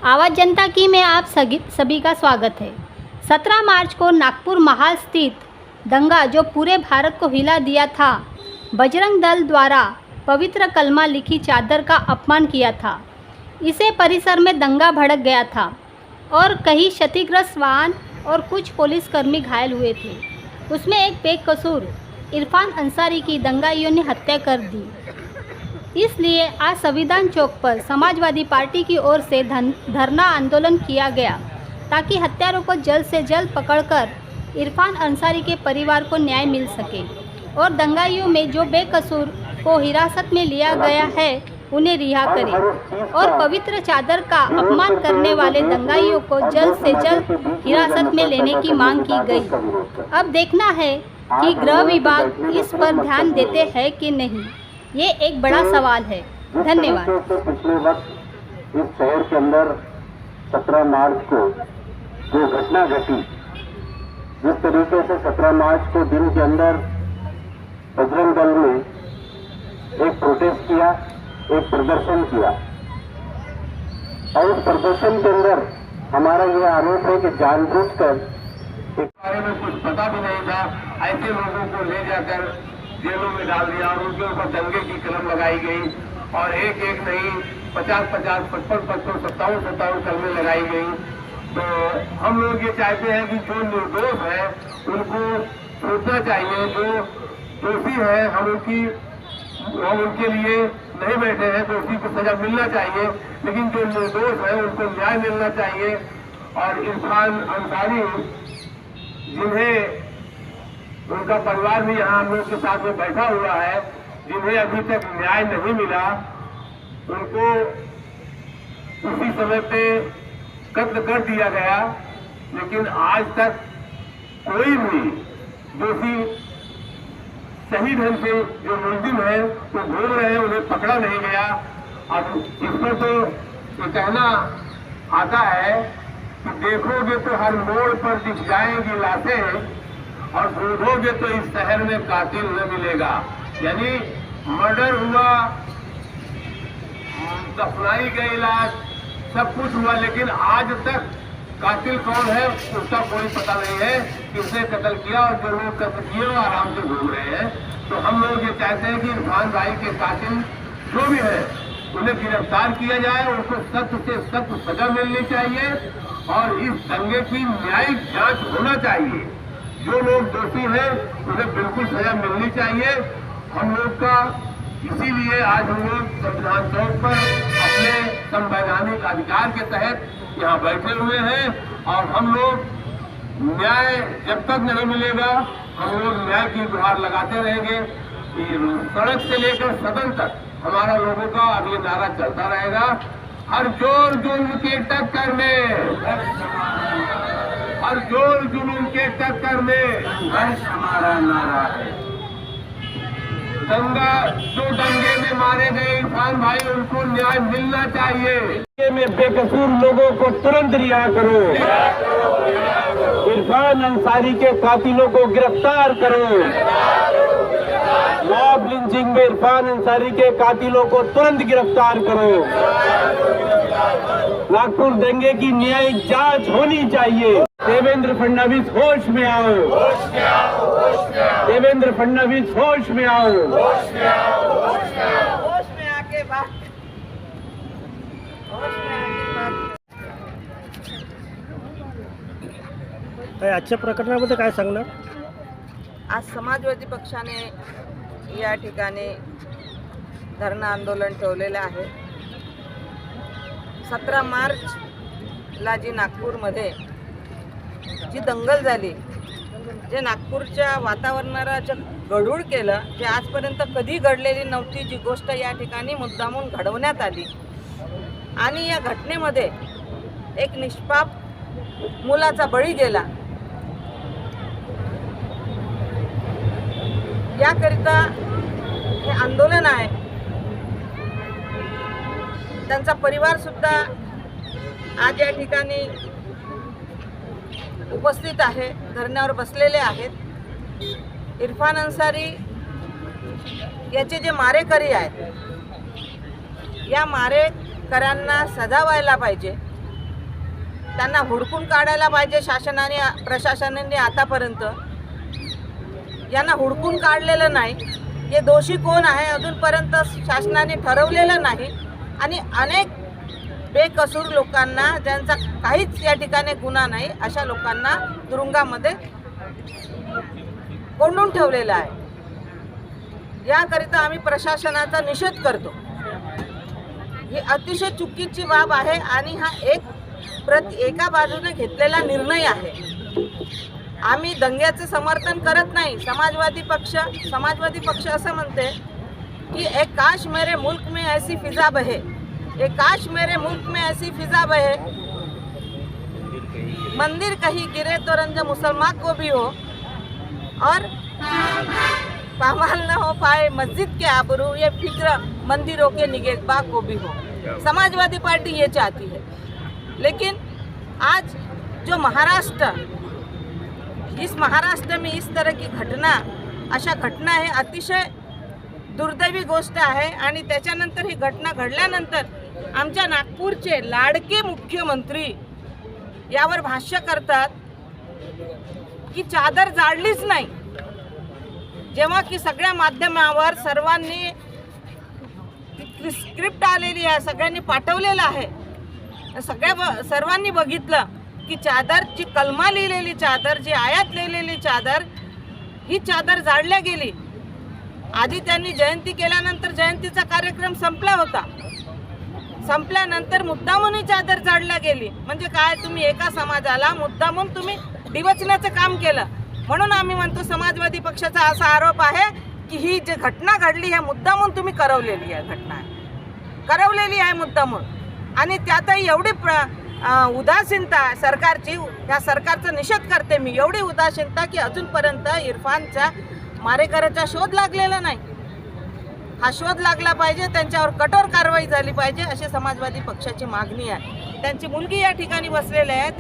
आवाज़ जनता की में आप सभी का स्वागत है। 17 मार्च को नागपुर महाल स्थित दंगा जो पूरे भारत को हिला दिया था, बजरंग दल द्वारा पवित्र कलमा लिखी चादर का अपमान किया था। इसे परिसर में दंगा भड़क गया था और कई क्षतिग्रस्त वाहन और कुछ पुलिसकर्मी घायल हुए थे। उसमें एक बेकसूर इरफान अंसारी की दंगाइयों ने हत्या कर दी। इसलिए आज संविधान चौक पर समाजवादी पार्टी की ओर से धरना आंदोलन किया गया ताकि हत्यारों को जल्द से जल्द पकड़कर इरफान अंसारी के परिवार को न्याय मिल सके और दंगाइयों में जो बेकसूर को हिरासत में लिया गया है उन्हें रिहा करें और पवित्र चादर का अपमान करने वाले दंगाइयों को जल्द से जल्द हिरासत में लेने की मांग की गई। अब देखना है कि गृह विभाग इस पर ध्यान देते हैं कि नहीं, ये एक बड़ा सवाल है। धन्यवाद। पिछले वक्त इस शहर के अंदर 17 मार्च को जो घटना घटी, जिस तरीके से 17 मार्च को दिन के अंदर बजरंग दल ने एक प्रोटेस्ट किया, एक प्रदर्शन किया और उस प्रदर्शन के अंदर हमारा यह आरोप है कि जानबूझकर इस बारे में कुछ पता भी नहीं था, ऐसे लोगों को ले जाकर जेलों में डाल दिया और उनके ऊपर दंगे की कलम लगाई गई और एक एक नहीं 50-50, 55-55, 57-57 कलमें लगाई गई। तो हम लोग ये चाहते हैं कि जो निर्दोष है उनको सोचना चाहिए, जो दोषी है हम उनके लिए नहीं बैठे हैं, दोषी को सजा मिलना चाहिए, लेकिन जो निर्दोष है उनको न्याय मिलना चाहिए। और इरफान अंसारी जिन्हें उनका परिवार भी यहाँ हम लोग के साथ में बैठा हुआ है, जिन्हें अभी तक न्याय नहीं मिला, उनको उसी समय पे कत्ल कर दिया गया, लेकिन आज तक कोई भी दोषी सही ढंग से जो मुलजिम है वो घूम रहे हैं, उन्हें पकड़ा नहीं गया। अब इसमें तो ये कहना आता है कि देखोगे तो हर मोड़ पर दिख जाएंगी लाशें और ढूंढोगे तो इस शहर में कातिल न मिलेगा। यानी मर्डर हुआ, दफनाई गई लाश, सब कुछ हुआ, लेकिन आज तक कातिल कौन है उसका कोई पता नहीं है, किसने कत्ल किया और जो लोग कत्ल किए वो आराम से घूम रहे हैं। तो हम लोग ये चाहते हैं कि इरफान भाई के कातिल जो भी है उन्हें गिरफ्तार किया जाए, उनको सख्त से सख्त सजा मिलनी चाहिए और इस दंगे की न्यायिक जांच होना चाहिए। जो लोग दोषी हैं उन्हें बिल्कुल सजा मिलनी चाहिए। हम लोग का इसीलिए आज हम लोग संविधान चौक पर अपने संवैधानिक अधिकार के तहत यहाँ बैठे हुए हैं और हम लोग न्याय जब तक नहीं मिलेगा हम लोग न्याय की गुहार लगाते रहेंगे। सड़क से लेकर सदन तक हमारा लोगों का अब ये नारा चलता रहेगा, हर जोर जुल्म के टक्कर में, हर जोर जुल्म के टक्कर में हमारा नारा है। जो दंगे में मारे गए इरफान भाई उनको न्याय मिलना चाहिए। में बेकसूर लोगों को तुरंत रिहा करो, इरफान अंसारी के कातिलों को गिरफ्तार करो, मॉब लिंचिंग में इरफान अंसारी के कातिलों को तुरंत गिरफ्तार करो। नागपुर दंगे की न्यायिक जांच होनी चाहिए। देवेंद्र फडणवीस होश में आओ, देवेंद्र फडणवीस होश में आओ, होश में आके बात, आजच्या प्रकरणामध्ये काय सांगणार? आज समाजवादी पक्षाने या ठिकाणी धरणं आंदोलन ठेवलेलं आहे। 17 मार्चला जी नागपूरमध्ये जी दंगल झाली, जे नागपूरच्या वातावरणाला गढूळ केलं, जे आजपर्यंत कधी घडलेली नव्हती जी गोष्ट या ठिकाणी मुद्दामून घडवण्यात आली आणि या घटनेमध्ये एक निष्पाप मुलाचा बळी गेला। याकरिता हे आंदोलन आहे। त्यांचा परिवार सुद्धा आज या ठिकाणी उपस्थित आहे, धरण्यावर बसलेले आहेत। इरफान अंसारी याचे जे मारेकरी आहेत, या मारेकऱ्यांना सजा व्हायला पाहिजे त्यांना हुडकून काढायला पाहिजे शासनाने प्रशासनाने आतापर्यंत यांना हुडकून काढलेलं नाही. हे दोषी कोण आहे अजूनपर्यंत शासनाने ठरवलेलं नाही आणि अनेक बेकसूर लोकांना ज्यांचा काहीच या ठिकाणी गुन्हा नाही अशा लोकांना तुरुंगामध्ये कोंडून ठेवलेलं आहे. याकरिता आम्ही प्रशासनाचा निषेध करतो. ही अतिशय चुकीची बाब आहे आणि हा एका बाजूने घेतलेला निर्णय आहे. आम्ही दंग्याचे समर्थन करत नाही. समाजवादी पक्ष असं म्हणते की एक काश मेरे मुल्क में ऐसी फिजा बहे, एक काश मेरे मुल्क में ऐसी फिजा बहे, मंदिर कहीं गिरे तो रंज मुसलमान को भी हो और पामाल न हो पाए मस्जिद के आबरू, ये फिक्र मंदिरों के निगहबान को भी हो. समाजवादी पार्टी ये चाहती है. लेकिन आज जो इस महाराष्ट्र में इस तरह की अशा घटना है अतिशय दुर्दैवी गोष्ट आहे. आणि त्याच्यानंतर ही घटना घडल्यानंतर आमच्या नागपूरचे लाडके मुख्यमंत्री यावर भाष्य करतात की चादर जाळलीच नाही. जेव्हा की सगळ्या माध्यमावर सर्वांनी स्क्रिप्ट आलेली आहे, सगळ्यांनी पाठवलेलं आहे, सर्वांनी बघितलं की चादरची कलमा लिहिलेली चादर, जी आयात लिहिलेली चादर, ही चादर जाळल्या गेली. आधी त्यांनी जयंती केल्यानंतर जयंतीचा कार्यक्रम संपला होता. संपल्यानंतर मुद्दामून ही चादर जाळल्या गेली. म्हणजे काय, तुम्ही एका समाजाला मुद्दामून तुम्ही डिवचण्याचं काम केलं. म्हणून आम्ही म्हणतो समाजवादी पक्षाचा असा आरोप आहे की ही जी घटना घडली आहे मुद्दामून तुम्ही करवलेली आहे मुद्दामून. आणि त्यातही एवढी उदासीनता सरकारची, या सरकारचा निषेध करते मी. एवढी उदासीनता की अजूनपर्यंत इरफानच्या मारेकऱ्याचा शोध लागलेला नाही. हा शोध लागला पाहिजे, त्यांच्यावर कठोर कारवाई झाली पाहिजे अशी समाजवादी पक्षाची मागणी आहे. त्यांची मुलगी या ठिकाणी बसलेली आहे,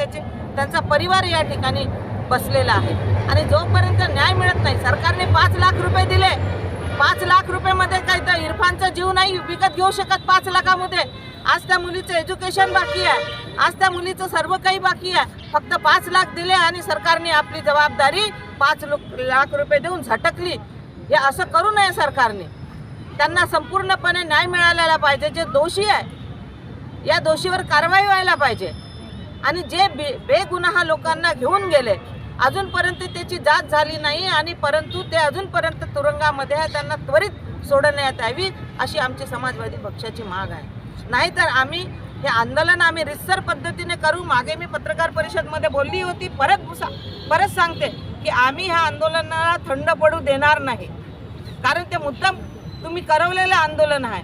त्यांचा परिवार या ठिकाणी बसलेला आहे. आणि जोपर्यंत न्याय मिळत नाही, सरकारने 5 लाख रुपये दिले. 5 लाख रुपयामध्ये काही तर इरफानचा जीव नाही विकत घेऊ शकत. 5 लाखामध्ये आज त्या मुलीचं एज्युकेशन बाकी आहे, आज त्या मुलीचं सर्व काही बाकी आहे. फक्त 5 लाख दिले आणि सरकारने आपली जबाबदारी 5 लाख रुपये देऊन झटकली. हे असं करू नये सरकारने. त्यांना संपूर्णपणे न्याय मिळालेला पाहिजे. जे दोषी आहे या दोषीवर कारवाई व्हायला पाहिजे. आणि जे बेगुन्हा लोकांना घेऊन गेले अजूनपर्यंत त्याची जाच झाली नाही आणि परंतु ते अजूनपर्यंत तुरुंगामध्ये आहे, त्यांना त्वरित सोडण्यात यावी अशी आमची समाजवादी पक्षाची माग आहे. नाहीतर आम्ही हे आंदोलन रितसर पद्धतीने करू. मागे मी पत्रकार परिषदमध्ये बोलली होती, परत सांगते की आम्ही ह्या आंदोलनाला थंड पडू देणार नाही. कारण ते मुद्दाम तुम्ही करवलेलं आंदोलन आहे.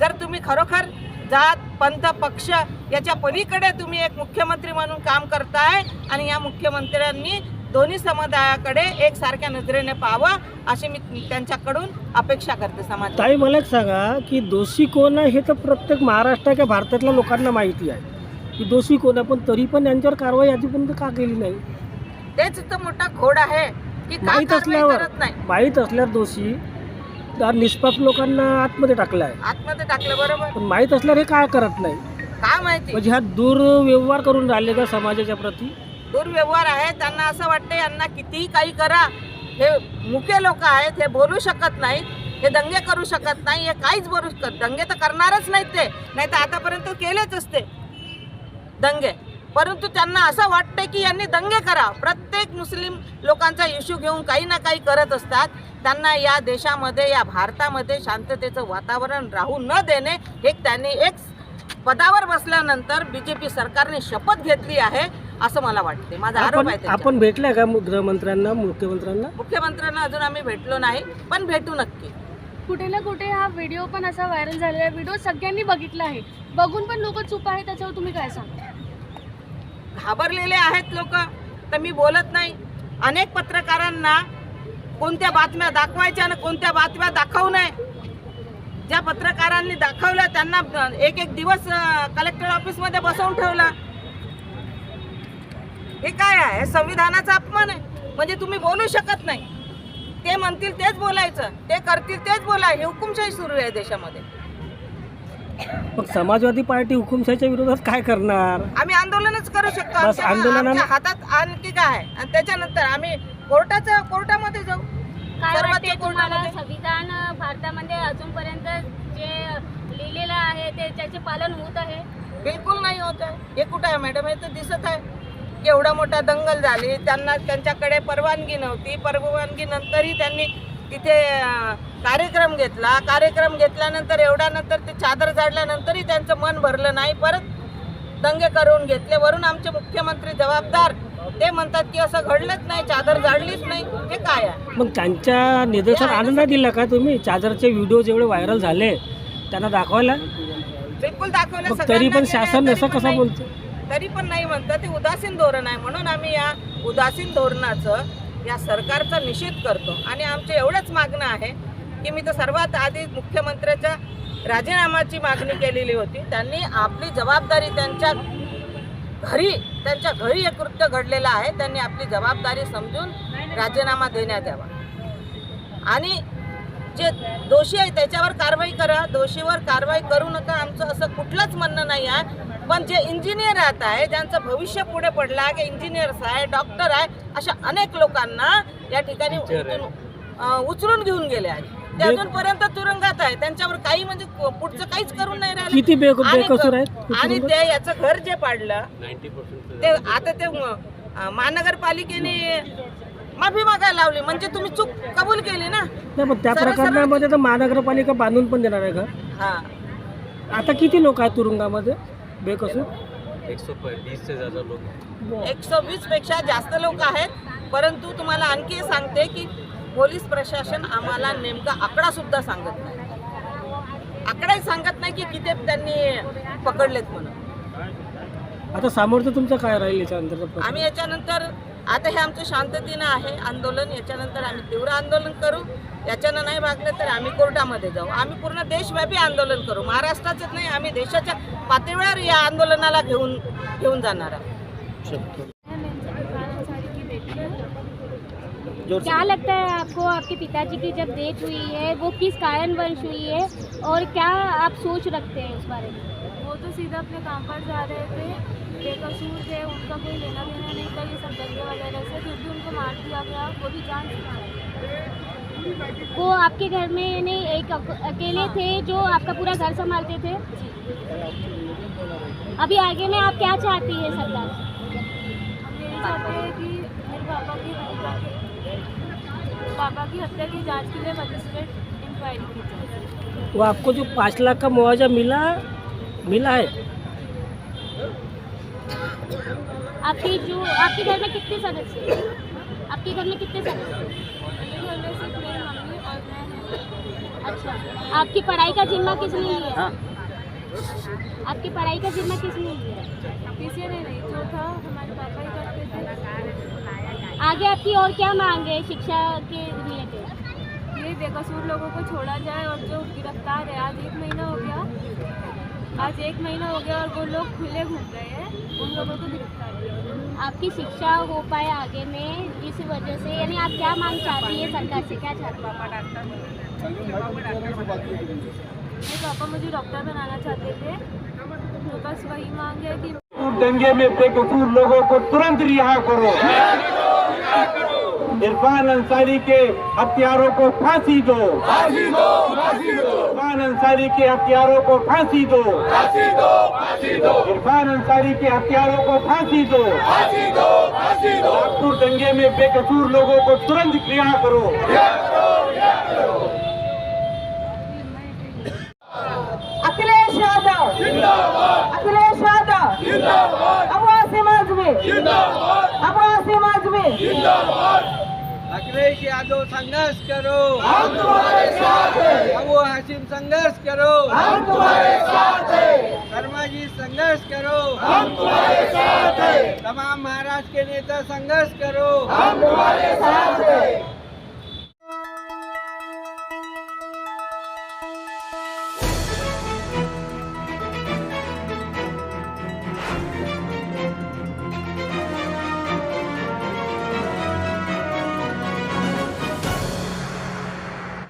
जर तुम्ही खरोखर जात पंथ पक्ष याच्या पलीकडे तुम्ही एक मुख्यमंत्री म्हणून काम करताय आणि या मुख्यमंत्र्यांनी दोन्ही समुदायाकडे एकसारख्या नजरेने पाहावं अशी मी त्यांच्याकडून अपेक्षा करते. समाज ताई, मला एक सांगा की दोषी कोण आहे हे तर प्रत्येक महाराष्ट्र किंवा भारतातल्या लोकांना माहिती आहे की दोषी कोण आहे, पण तरी पण यांच्यावर कारवाई आधीपर्यंत का केली नाही? तेच तर मोठा खोड आहे की माहीत असल्यावर दोषी निष्पाप लोकांना आतमध्ये टाकलं बरोबर. पण माहीत असल्यावर हे काय करत नाही? काय माहिती, म्हणजे हा दुर्व्यवहार करून राहिले का समाजाच्या प्रती? दुर्व्यवहार आहे. त्यांना असं वाटतं यांना कितीही काही करा, हे मुख्य लोक आहेत, हे बोलू शकत नाहीत, हे दंगे करू शकत नाही, हे काहीच बोलू शकत. दंगे तर करणारच नाहीत ते, नाही तर आतापर्यंत केलेच असते दंगे. परंतु त्यांना असं वाटतं की यांनी दंगे करा. प्रत्येक मुस्लिम लोकांचा इश्यू घेऊन काही ना काही करत असतात. त्यांना या देशामध्ये, या भारतामध्ये शांततेचं वातावरण राहू न देणे, हे त्यांनी एक पदावर बसल्यानंतर बीजेपी सरकारने शपथ घेतली आहे असं मला वाटते. माझा आरोप आहे. आपण भेटलाय का गृहमंत्र्यांना, मुख्यमंत्र्यांना? अजून आम्ही भेटलो नाही, पण भेटू नक्की. कुठे ना कुठे हा व्हिडिओ पण असा व्हायरल झालेला आहे. व्हिडिओ सगळ्यांनी बघितला आहे, बघून पण लोक चूप आहे, त्याच्यावर तुम्ही काय सांगता? घाबरलेले आहेत लोक, तर मी बोलत नाही. अनेक पत्रकारांना कोणत्या बातम्या दाखवायच्या आणि कोणत्या बातम्या दाखवू नये. ज्या पत्रकारांनी दाखवल्या त्यांना एक दिवस कलेक्टर ऑफिसमध्ये बसवून ठेवला. हे काय आहे? संविधानाचा अपमान आहे. म्हणजे तुम्ही बोलू शकत नाही. ते म्हणतील तेच बोलायचं, ते करतील तेच बोलाय. हे हुकुमशाही सुरू आहे देशामध्ये. मग समाजवादी पार्टी हुकुमशाहीच्या विरोधात काय करणार? आम्ही आंदोलनच करू शकतो. बस आंदोलनाला- आमच्या हातात आणखी काय आहे? आणि त्याच्यानंतर आम्ही कोर्टामध्ये जाऊ. काय सर्वोच्च वाटते तुम्हाला कोर्टामध्ये. संविधान भारतामध्ये अजूनपर्यंत जे लिहिलेलं आहे ते त्याचे पालन होत आहे? बिलकुल नाही होत आहे. हे कुठं आहे मॅडम? हे तर दिसत आहे. एवढा मोठा दंगल झाली, त्यांच्याकडे परवानगी नव्हती. परवानगी नंतरही त्यांनी तिथे कार्यक्रम घेतला. कार्यक्रम घेतल्यानंतर एवढ्यानंतर ते चादर झाडल्यानंतरही त्यांचं मन भरलं नाही. परत दंगे करून घेतले. वरून आमचे मुख्यमंत्री जबाबदार ते म्हणतात की असं घडलंच नाही, चादर झाडलीच नाही. हे काय आहे? मग त्यांच्या निदर्शन आणून नाही दिला का तुम्ही? चादरचे व्हिडिओ जेवढे व्हायरल झाले त्यांना दाखवायला? बिलकुल दाखवलं. मग तरी पण सगळ्यांना शासन केलंय, असं तरी पण कसं नाही. बोलतं? तरी पण नाही म्हणतं. ते उदासीन धोरण आहे. म्हणून आम्ही या उदासीन धोरणाचं, या सरकारचा निषेध करतो. आणि आमचं एवढंच मागणं आहे की मी तर सर्वात आधी मुख्यमंत्र्याच्या राजीनामाची मागणी केलेली होती. त्यांनी आपली जबाबदारी त्यांच्या घरी हे कृत्य घडलेलं आहे. त्यांनी आपली जबाबदारी समजून राजीनामा देण्यात यावा. आणि जे दोषी आहे त्याच्यावर कारवाई करा. दोषीवर कारवाई करू नका, आमचं असं कुठलंच म्हणणं नाही आहे. पण जे इंजिनियर राहत आहे, ज्यांचं भविष्य पुढे पडलं आहे, की इंजिनियर्स आहे, डॉक्टर आहे, अशा अनेक लोकांना या ठिकाणी उचलून घेऊन गेले आहे. ते अजूनपर्यंत तुरुंगात आहे. त्यांच्यावर काही म्हणजे पुढचं काहीच करून नाही राहिलं. किती बेकसूर आहेत? आणि ते याचं घर जे पाडलं ते आता ते महानगरपालिकेने माफी मागायला लावली. म्हणजे तुम्ही चूक कबूल केली ना. नाही, पण त्या प्रकरणामध्ये तर महानगरपालिका बांधून पण देणार आहे का? हा, आता किती लोक आहेत तुरुंगामध्ये बेकसूर? 120 से ज़्यादा लोग 120 पेक्षा जास्त लोक आहेत. परंतु तुम्हाला आणखी सांगते की पोलीस प्रशासन आम्हाला नेमका आकडा सुद्धा सांगत नाही. आकडाही सांगत नाही की किती त्यांनी पकडलेत म्हणून. आता सामोरचं तुमचं काय राहील याच्यानंतर? आम्ही याच्यानंतर आता हे आमचं शांततेनं आहे आंदोलन. याच्यानंतर आम्ही तीव्र आंदोलन करू. याच्यानं नाही भागलं तर आम्ही कोर्टामध्ये जाऊ. आम्ही पूर्ण देशव्यापी आंदोलन करू. महाराष्ट्राचंच नाही, आम्ही देशाच्या पातळीवर या आंदोलनाला घेऊन जाणार आहोत. क्या लगता है आपको, आपके पिताजी की जब डेथ हुई है वो किस कारणवश हुई है और क्या आप सोच रखते हैं उस बारे में? वो तो सीधा अपने काम पर जा रहे थे, बेकसूर थे, उनका कोई लेना देना नहीं था ये सब दंगे वगैरह से, फिर भी उनको मार दिया गया, वो भी जान से मारे। वो आपके घर में यानी एक अकेले थे जो आपका पूरा घर संभालते थे? अभी आगे में आप क्या चाहती है सरकार से? हम यही चाहते हैं कि मेरे पापा की हत्या की जांच के लिए मजिस्ट्रेट इंक्वायरी की जाए। वो आपको जो 5 लाख का मुआवजा मिला है? आपके घर में कितने सदस्य हैं? आपके घर में कितने सदस्य हैं? मेरे घर में सिर्फ मेरी मम्मी और मैं हूँ। अच्छा, आपकी पढ़ाई का जिम्मा किसने लिया? आपकी पढ़ाई का जिम्मा किसने लिया? किसी ने नहीं, जो था हमारे पापा ही करते थे। आगे आपकी और क्या मांग है शिक्षा के रिलेटेड? ये बेकसूर लोगों को छोड़ा जाए और जो गिरफ्तार है, आज 1 महीना हो गया और वो लोग खुले घूम रहे हैं, उन लोगों को गिरफ्तार किया। आपकी शिक्षा हो पाए आगे में इस वजह से, यानी आप क्या मांग चाहती है सरकार से, क्या चाहती है? मेरे पापा मुझे डॉक्टर बनाना चाहते थे, तो बस वही मांग है कि दंगे में बेकसूर लोगों को तुरंत रिहा करो। इरफान अंसारी के हत्यारों को फांसी दो। इरफान अंसारी के हत्यारों को फांसी दो। इरफान अंसारी के हत्यारों को फांसी दो। नागपुर दंगे में बेकसूर लोगों को तुरंत रिहा करो। अखिलेश यादव अखिलेश यादव अब्बासिम आजमी अब्बासिम आजमी अखिलेश यादव संघर्ष करो, हम तुम्हारे साथ हैं। अबू हाशिम संघर्ष करो, हम तुम्हारे साथ हैं। शर्मा जी संघर्ष करो, हम तुम्हारे साथ हैं। तमाम महाराष्ट्र के नेता संघर्ष करो, हम तुम्हारे साथ हैं।